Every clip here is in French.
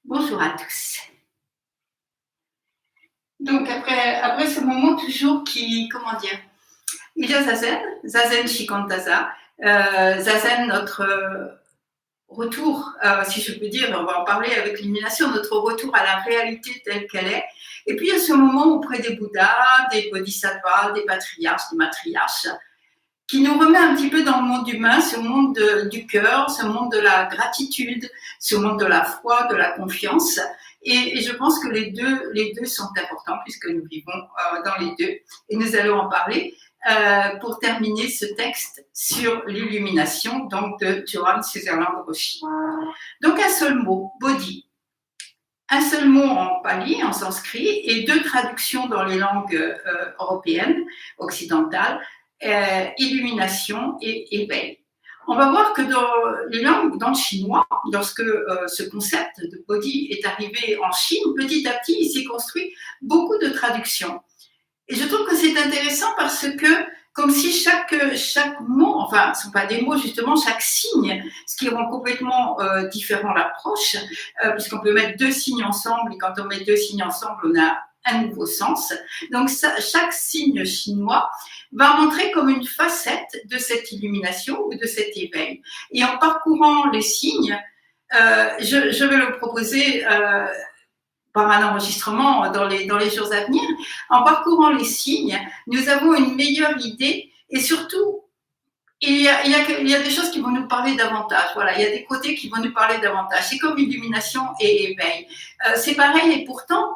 Bonjour à tous. Donc après ce moment toujours qui, comment dire, il y a Zazen Shikantaza, Zazen notre retour, si je peux dire, on va en parler avec l'illumination, notre retour à la réalité telle qu'elle est. Et puis il y a ce moment auprès des Bouddhas, des Bodhisattvas, des patriarches, des matriarches, qui nous remet un petit peu dans le monde humain, ce monde du cœur, ce monde de la gratitude, ce monde de la foi, de la confiance. Et je pense que les deux sont importants puisque nous vivons dans les deux. Et nous allons en parler pour terminer ce texte sur l'illumination, donc de Johann Sutherland Roshi. Donc un seul mot, Bodhi. Un seul mot en pali, en sanskrit, et deux traductions dans les langues européennes, occidentales, illumination et éveil. On va voir que dans les langues, dans le chinois, lorsque ce concept de Bodhi est arrivé en Chine, petit à petit, il s'est construit beaucoup de traductions. Et je trouve que c'est intéressant parce que, comme si chaque mot, enfin, ce ne sont pas des mots justement, chaque signe, ce qui rend complètement différent l'approche, puisqu'on peut mettre deux signes ensemble, et quand on met deux signes ensemble, on a un nouveau sens. Donc, chaque signe chinois va montrer comme une facette de cette illumination ou de cet éveil. Et en parcourant les signes, je vais le proposer par un enregistrement dans les jours à venir. En parcourant les signes, nous avons une meilleure idée et surtout, il y a des choses qui vont nous parler davantage. Voilà, il y a des côtés qui vont nous parler davantage. C'est comme illumination et éveil. C'est pareil et pourtant,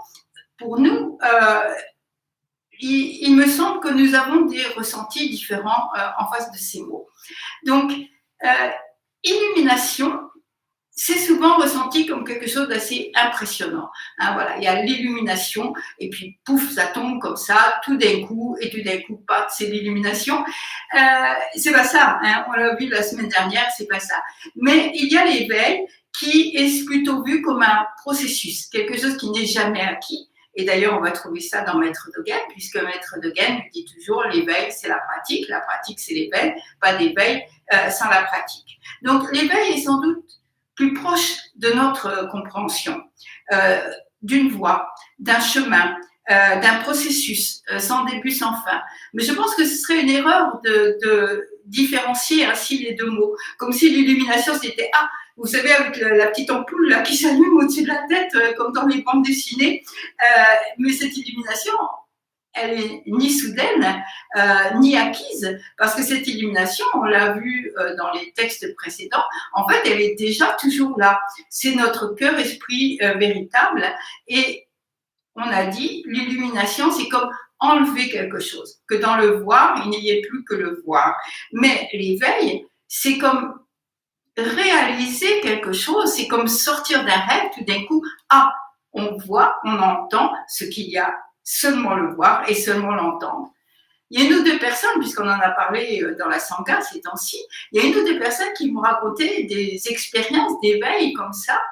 pour nous, il me semble que nous avons des ressentis différents en face de ces mots. Donc, illumination, c'est souvent ressenti comme quelque chose d'assez impressionnant. Hein, voilà, il y a l'illumination et puis pouf, ça tombe comme ça, tout d'un coup, et tout d'un coup, pas, c'est l'illumination. C'est pas ça, hein, on l'a vu la semaine dernière, c'est pas ça. Mais il y a l'éveil qui est plutôt vu comme un processus, quelque chose qui n'est jamais acquis. Et d'ailleurs, on va trouver ça dans Maître Dogen, puisque Maître Dogen dit toujours l'éveil, c'est la pratique c'est l'éveil, pas d'éveil sans la pratique. Donc l'éveil est sans doute plus proche de notre compréhension, d'une voie, d'un chemin, d'un processus sans début, sans fin. Mais je pense que ce serait une erreur de différencier ainsi les deux mots, comme si l'illumination c'était « Ah, vous savez, avec la petite ampoule là, qui s'allume au-dessus de la tête, comme dans les bandes dessinées. » Mais cette illumination, elle est ni soudaine, ni acquise, parce que cette illumination, on l'a vu dans les textes précédents, en fait, elle est déjà toujours là. C'est notre cœur-esprit véritable, et on a dit, l'illumination, c'est comme enlever quelque chose, que dans le voir, il n'y ait plus que le voir. Mais l'éveil, c'est comme réaliser quelque chose, c'est comme sortir d'un rêve, tout d'un coup, ah, on voit, on entend ce qu'il y a, seulement le voir et seulement l'entendre. Il y a une ou deux personnes, puisqu'on en a parlé dans la Sangha ces temps-ci, il y a une ou deux personnes qui m'ont raconté des expériences d'éveil comme ça,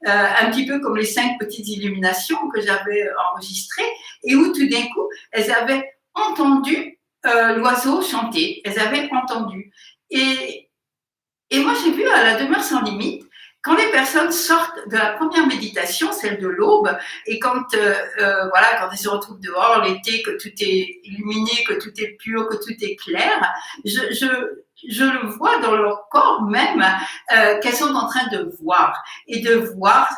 un petit peu comme les 5 petites illuminations que j'avais enregistrées, et où tout d'un coup, elles avaient entendu l'oiseau chanter, elles avaient entendu. Et moi, j'ai vu à la demeure sans limite, quand les personnes sortent de la première méditation, celle de l'aube, et quand voilà, quand elles se retrouvent dehors l'été, que tout est illuminé, que tout est pur, que tout est clair, je le vois dans leur corps même qu'elles sont en train de voir et de voir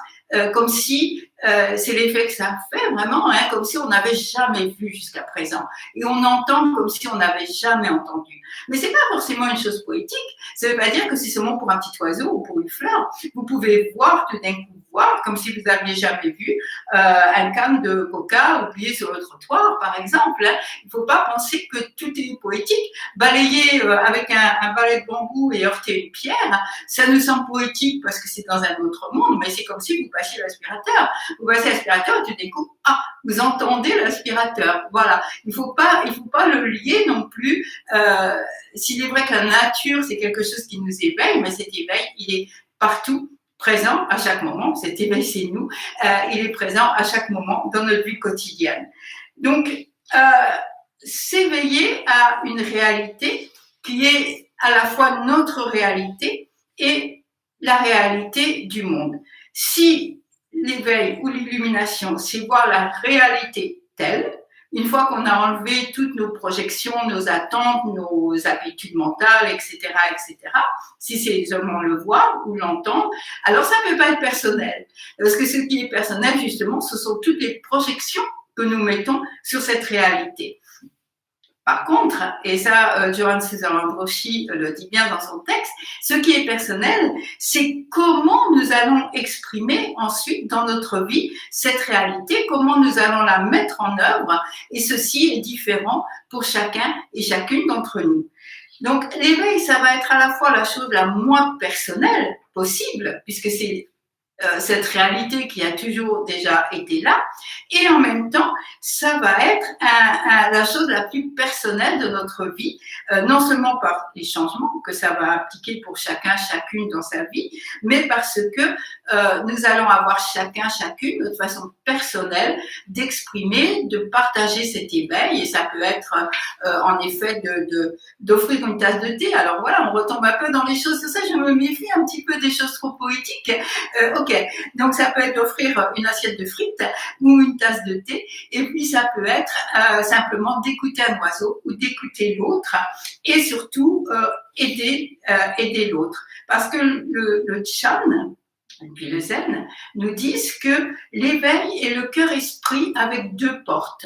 comme si c'est l'effet que ça fait vraiment, hein, comme si on n'avait jamais vu jusqu'à présent, et on entend comme si on n'avait jamais entendu. Mais c'est pas forcément une chose poétique. Ça ne veut pas dire que c'est seulement pour un petit oiseau ou pour une fleur. Vous pouvez voir tout d'un coup, voir comme si vous n'aviez jamais vu un canne de coca oublié sur le trottoir, par exemple. Il ne faut pas penser que tout est poétique. Balayer avec un balai de bambou et heurter une pierre, ça nous semble poétique parce que c'est dans un autre monde, mais c'est comme si vous passiez l'aspirateur. Vous passez l'aspirateur et tout d'un coup, ah, vous entendez l'aspirateur. Voilà. Il faut pas le lier non plus. S'il est vrai que la nature, c'est quelque chose qui nous éveille, mais cet éveil, il est partout, présent à chaque moment. Cet éveil, c'est nous. Il est présent à chaque moment dans notre vie quotidienne. Donc, s'éveiller à une réalité qui est à la fois notre réalité et la réalité du monde. Si l'éveil ou l'illumination, c'est voir la réalité telle. Une fois qu'on a enlevé toutes nos projections, nos attentes, nos habitudes mentales, etc., etc., si c'est seulement le voir ou l'entendre, alors ça ne peut pas être personnel. Parce que ce qui est personnel, justement, ce sont toutes les projections que nous mettons sur cette réalité. Par contre, et ça, Johann Sutherland Roshi le dit bien dans son texte, ce qui est personnel, c'est comment nous allons exprimer ensuite dans notre vie cette réalité, comment nous allons la mettre en œuvre, et ceci est différent pour chacun et chacune d'entre nous. Donc, l'éveil, ça va être à la fois la chose la moins personnelle possible, puisque c'est cette réalité qui a toujours déjà été là, et en même temps, ça va être la chose la plus personnelle de notre vie, non seulement par les changements que ça va impliquer pour chacun, chacune dans sa vie, mais parce que nous allons avoir chacun, chacune notre façon personnelle d'exprimer, de partager cet éveil, et ça peut être en effet d'offrir une tasse de thé. Alors voilà, on retombe un peu dans les choses, c'est ça, je me méfie un petit peu des choses trop poétiques. Ok, donc ça peut être d'offrir une assiette de frites ou une tasse de thé, et puis ça peut être simplement d'écouter un oiseau ou d'écouter l'autre, et surtout aider l'autre. Parce que le Chan et puis le Zen nous disent que l'éveil est le cœur-esprit avec deux portes.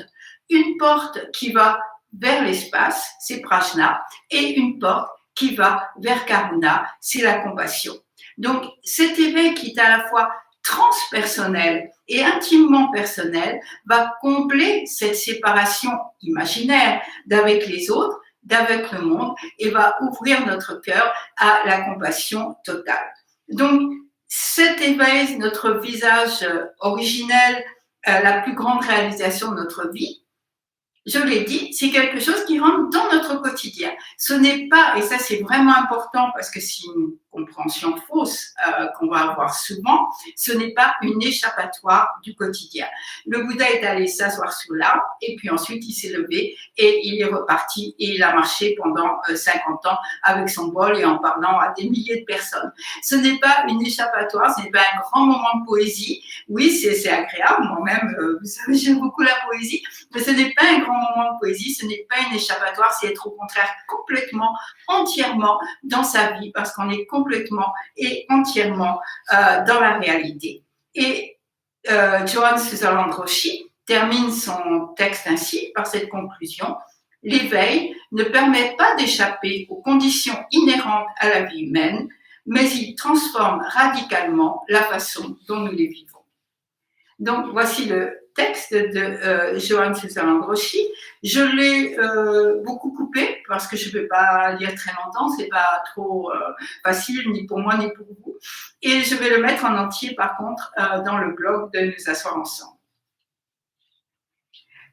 Une porte qui va vers l'espace, c'est Prajna, et une porte qui va vers Karuna, c'est la compassion. Donc, cet éveil qui est à la fois transpersonnel et intimement personnel va combler cette séparation imaginaire d'avec les autres, d'avec le monde, et va ouvrir notre cœur à la compassion totale. Donc, cet éveil, notre visage originel, la plus grande réalisation de notre vie, je l'ai dit, c'est quelque chose qui rentre dans notre quotidien. Ce n'est pas, et ça c'est vraiment important parce que c'est une compréhension fausse qu'on va avoir souvent, ce n'est pas une échappatoire du quotidien. Le Bouddha est allé s'asseoir sous l'arbre et puis ensuite il s'est levé et il est reparti et il a marché pendant 50 ans avec son bol et en parlant à des milliers de personnes. Ce n'est pas une échappatoire, ce n'est pas un grand moment de poésie. Oui, c'est agréable, moi-même, vous savez, j'aime beaucoup la poésie, mais ce n'est pas un grand moment de poésie, ce n'est pas une échappatoire, c'est être au contraire complètement, entièrement dans sa vie, parce qu'on est complètement et entièrement dans la réalité. Et Johann Sutherland Roshi termine son texte ainsi, par cette conclusion: l'éveil ne permet pas d'échapper aux conditions inhérentes à la vie humaine, mais il transforme radicalement la façon dont nous les vivons. Donc, voici le texte de Johann Sutherland Roshi. Je l'ai beaucoup coupé parce que je ne peux pas lire très longtemps, c'est pas trop facile ni pour moi ni pour vous. Et je vais le mettre en entier par contre dans le blog de Nous asseoir ensemble.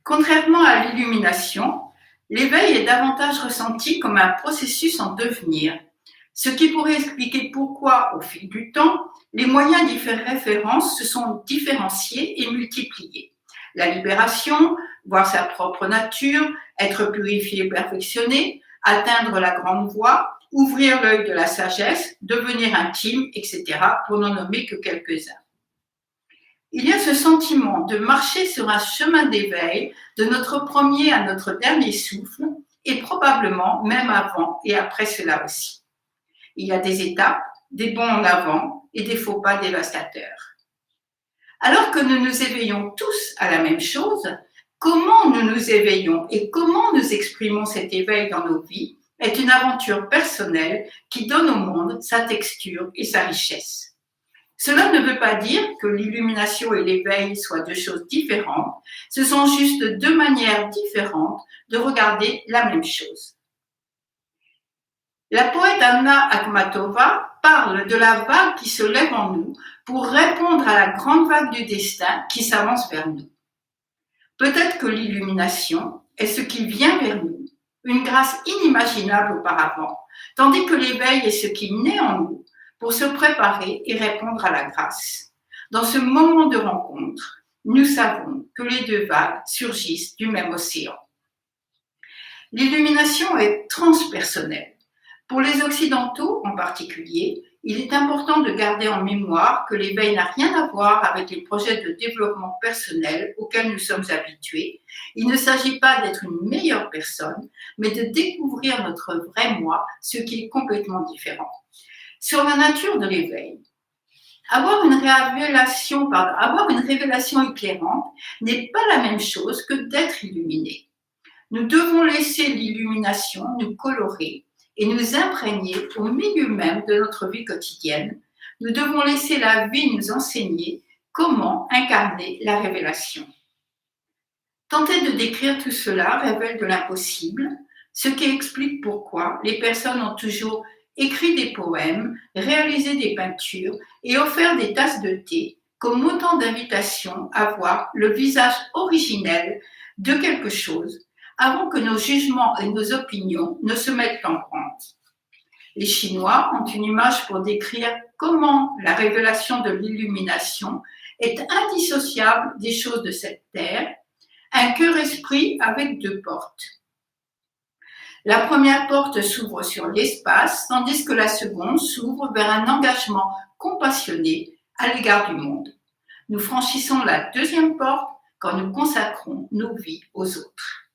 Contrairement à l'illumination, l'éveil est davantage ressenti comme un processus en devenir, ce qui pourrait expliquer pourquoi, au fil du temps, les moyens d'y faire référence se sont différenciés et multipliés. La libération, voir sa propre nature, être purifié et perfectionné, atteindre la grande voie, ouvrir l'œil de la sagesse, devenir intime, etc., pour n'en nommer que quelques-uns. Il y a ce sentiment de marcher sur un chemin d'éveil de notre premier à notre dernier souffle, et probablement même avant et après cela aussi. Il y a des étapes, des bonds en avant et des faux pas dévastateurs. Alors que nous nous éveillons tous à la même chose, comment nous nous éveillons et comment nous exprimons cet éveil dans nos vies est une aventure personnelle qui donne au monde sa texture et sa richesse. Cela ne veut pas dire que l'illumination et l'éveil soient deux choses différentes, ce sont juste deux manières différentes de regarder la même chose. La poète Anna Akhmatova parle de la vague qui se lève en nous pour répondre à la grande vague du destin qui s'avance vers nous. Peut-être que l'illumination est ce qui vient vers nous, une grâce inimaginable auparavant, tandis que l'éveil est ce qui naît en nous pour se préparer et répondre à la grâce. Dans ce moment de rencontre, nous savons que les deux vagues surgissent du même océan. L'illumination est transpersonnelle. Pour les Occidentaux en particulier, il est important de garder en mémoire que l'éveil n'a rien à voir avec les projets de développement personnel auxquels nous sommes habitués. Il ne s'agit pas d'être une meilleure personne, mais de découvrir notre vrai moi, ce qui est complètement différent. Sur la nature de l'éveil, avoir une révélation éclairante n'est pas la même chose que d'être illuminé. Nous devons laisser l'illumination nous colorer et nous imprégner au milieu même de notre vie quotidienne. Nous devons laisser la vie nous enseigner comment incarner la révélation. Tenter de décrire tout cela révèle de l'impossible, ce qui explique pourquoi les personnes ont toujours écrit des poèmes, réalisé des peintures et offert des tasses de thé comme autant d'invitations à voir le visage originel de quelque chose avant que nos jugements et nos opinions ne se mettent en branle. Les Chinois ont une image pour décrire comment la révélation de l'illumination est indissociable des choses de cette terre, un cœur-esprit avec deux portes. La première porte s'ouvre sur l'espace, tandis que la seconde s'ouvre vers un engagement compassionné à l'égard du monde. Nous franchissons la deuxième porte quand nous consacrons nos vies aux autres.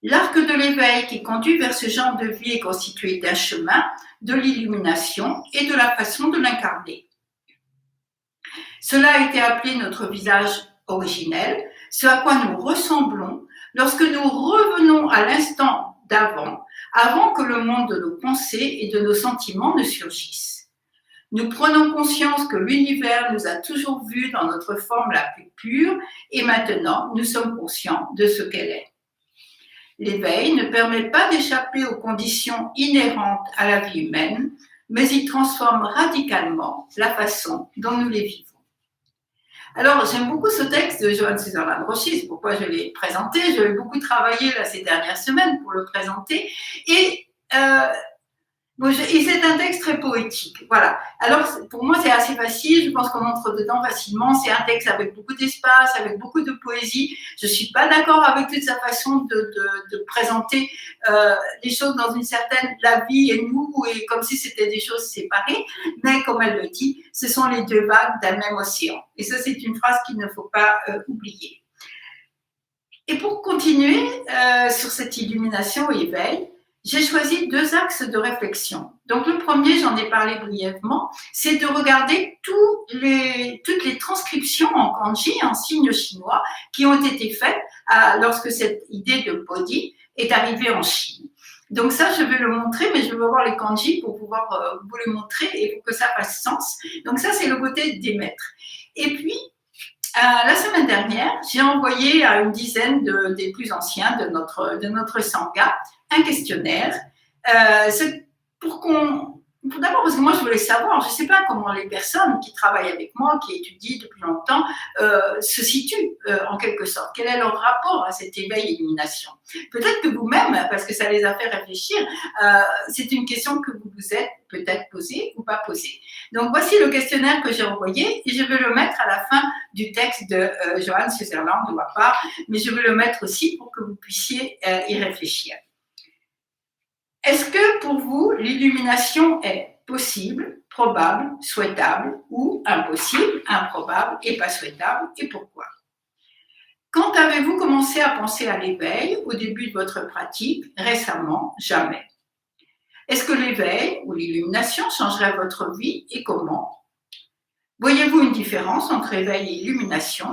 L'arc de l'éveil qui conduit vers ce genre de vie est constitué d'un chemin, de l'illumination et de la façon de l'incarner. Cela a été appelé notre visage originel, ce à quoi nous ressemblons lorsque nous revenons à l'instant d'avant, avant que le monde de nos pensées et de nos sentiments ne surgisse. Nous prenons conscience que l'univers nous a toujours vus dans notre forme la plus pure et maintenant nous sommes conscients de ce qu'elle est. L'éveil ne permet pas d'échapper aux conditions inhérentes à la vie humaine, mais il transforme radicalement la façon dont nous les vivons. Alors, j'aime beaucoup ce texte de Johannes Sutherland Roshi, c'est pourquoi je l'ai présenté. Je l'ai beaucoup travaillé là, ces dernières semaines pour le présenter. Et c'est un texte très poétique. Voilà. Alors, pour moi, c'est assez facile. Je pense qu'on entre dedans facilement. C'est un texte avec beaucoup d'espace, avec beaucoup de poésie. Je suis pas d'accord avec toute sa façon de présenter les choses dans une certaine la vie et nous, et comme si c'était des choses séparées. Mais comme elle le dit, ce sont les deux vagues d'un même océan. Et ça, c'est une phrase qu'il ne faut pas oublier. Et pour continuer sur cette illumination et éveil, j'ai choisi deux axes de réflexion. Donc le premier, j'en ai parlé brièvement, c'est de regarder toutes les transcriptions en kanji, en signes chinois, qui ont été faites lorsque cette idée de Bodhi est arrivée en Chine. Donc ça, je vais le montrer, mais je vais voir les kanji pour pouvoir vous le montrer et pour que ça fasse sens. Donc ça, c'est le côté des maîtres. Et puis, la semaine dernière, j'ai envoyé à une dizaine des plus anciens de notre sangha un questionnaire. C'est d'abord parce que moi je voulais savoir, je ne sais pas comment les personnes qui travaillent avec moi, qui étudient depuis longtemps, se situent en quelque sorte. Quel est leur rapport à cet éveil-illumination? Peut-être que vous-même, parce que ça les a fait réfléchir, c'est une question que vous vous êtes peut-être posée ou pas posée. Donc voici le questionnaire que j'ai envoyé et je vais le mettre à la fin du texte de Johannes Sutherland de ma part, mais je vais le mettre aussi pour que vous puissiez y réfléchir. Est-ce que pour vous, l'illumination est possible, probable, souhaitable ou impossible, improbable et pas souhaitable, et pourquoi? Quand avez-vous commencé à penser à l'éveil au début de votre pratique? Récemment, jamais. Est-ce que l'éveil ou l'illumination changerait votre vie et comment? Voyez-vous une différence entre éveil et illumination?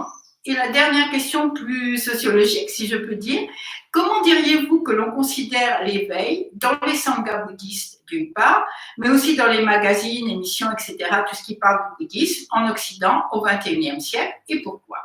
Et la dernière question plus sociologique, si je peux dire, comment diriez-vous que l'on considère l'éveil dans les sanghas bouddhistes d'une part, mais aussi dans les magazines, émissions, etc., tout ce qui parle du bouddhisme en Occident au XXIe siècle et pourquoi?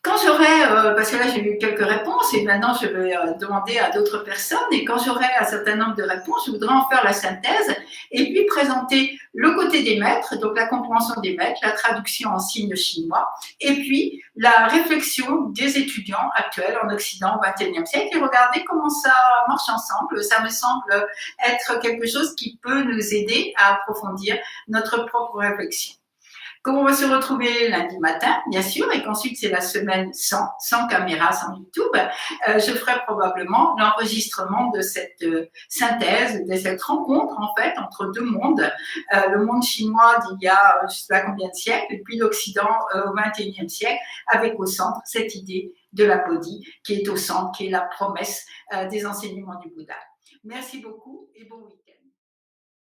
Quand j'aurai, parce que là j'ai eu quelques réponses et maintenant je vais demander à d'autres personnes, et quand j'aurai un certain nombre de réponses, je voudrais en faire la synthèse et puis présenter le côté des maîtres, donc la compréhension des maîtres, la traduction en signes chinois, et puis la réflexion des étudiants actuels en Occident au XXIe siècle et regarder comment ça marche ensemble. Ça me semble être quelque chose qui peut nous aider à approfondir notre propre réflexion. Comme on va se retrouver lundi matin, bien sûr, et qu'ensuite c'est la semaine sans caméra, sans YouTube, je ferai probablement l'enregistrement de cette synthèse, de cette rencontre en fait entre deux mondes, le monde chinois d'il y a je ne sais pas combien de siècles, et puis l'Occident au XXIe siècle, avec au centre cette idée de la Bodhi qui est au centre, qui est la promesse des enseignements du Bouddha. Merci beaucoup et bon week-end.